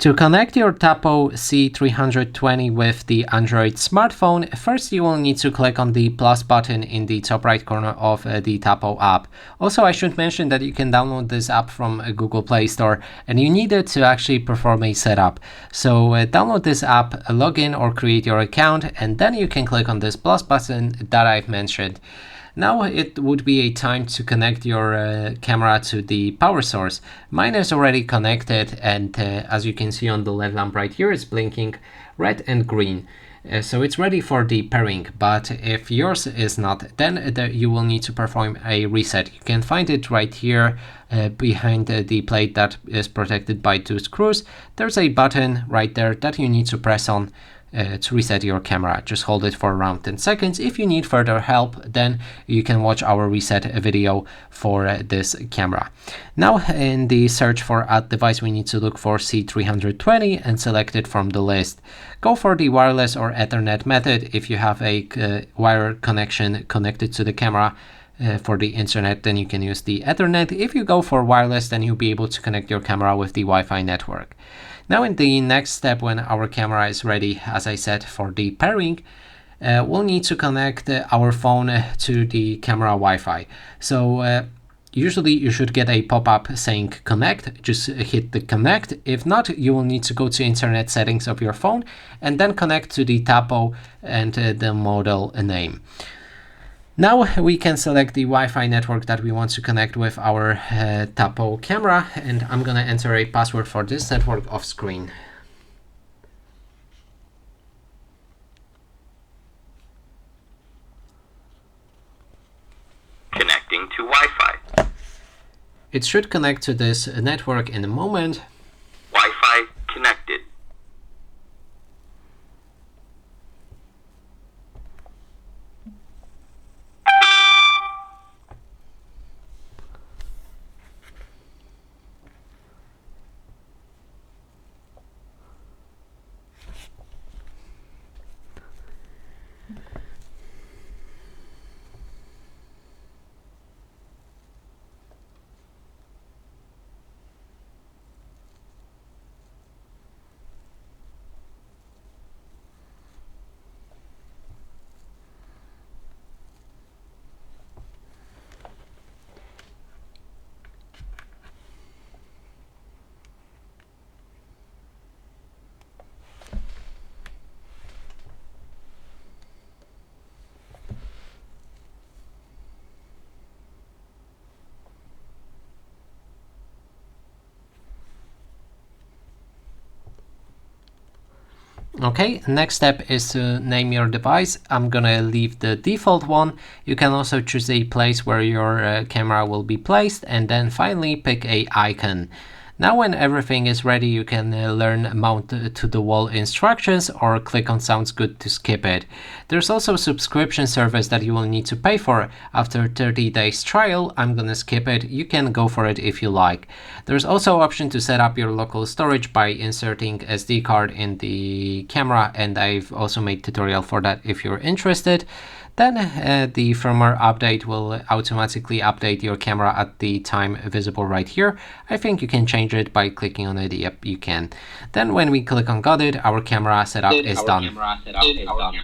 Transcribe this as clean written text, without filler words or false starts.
To connect your Tapo C320 with the Android smartphone, first you will need to click on the plus button in the top right corner of the Tapo app. Also, I should mention that you can download this app from Google Play Store, and you need it to actually perform a setup. So download this app, log in or create your account, and then you can click on this plus button that I've mentioned. Now it would be a time to connect your camera to the power source. Mine is already connected, and as you can see on the LED lamp right here, it's blinking red and green. So it's ready for the pairing, but if yours is not, then you will need to perform a reset. You can find it right here behind the plate that is protected by two screws. There's a button right there that you need to press on to reset your camera. Just hold it for around 10 seconds. If you need further help, then you can watch our reset video for this camera. Now in the search for add device, we need to look for C320 and select it from the list. Go for the wireless or Ethernet method if you have a wire connection connected to the camera. For the internet, then you can use the Ethernet. If you go for wireless, then you'll be able to connect your camera with the Wi-Fi network. Now in the next step, when our camera is ready, as I said, for the pairing, we'll need to connect our phone to the camera Wi-Fi. So usually you should get a pop-up saying connect. Just hit the connect. If not, you will need to go to internet settings of your phone and then connect to the Tapo and the model name. Now we can select the Wi-Fi network that we want to connect with our Tapo camera, and I'm gonna enter a password for this network off screen. Connecting to Wi-Fi. It should connect to this network in a moment. Wi-Fi connected. Okay, next step is to name your device. I'm gonna leave the default one. You can also choose a place where your camera will be placed, and then finally pick a icon. Now when everything is ready, you can learn mount to the wall instructions or click on sounds good to skip it. There's also a subscription service that you will need to pay for. After 30 days trial, I'm gonna skip it. You can go for it if you like. There's also option to set up your local storage by inserting SD card in the camera, and I've also made tutorial for that if you're interested. Then the firmware update will automatically update your camera at the time visible right here. I think you can change it by clicking on it. Yep, you can. Then when we click on got it, our camera setup is done.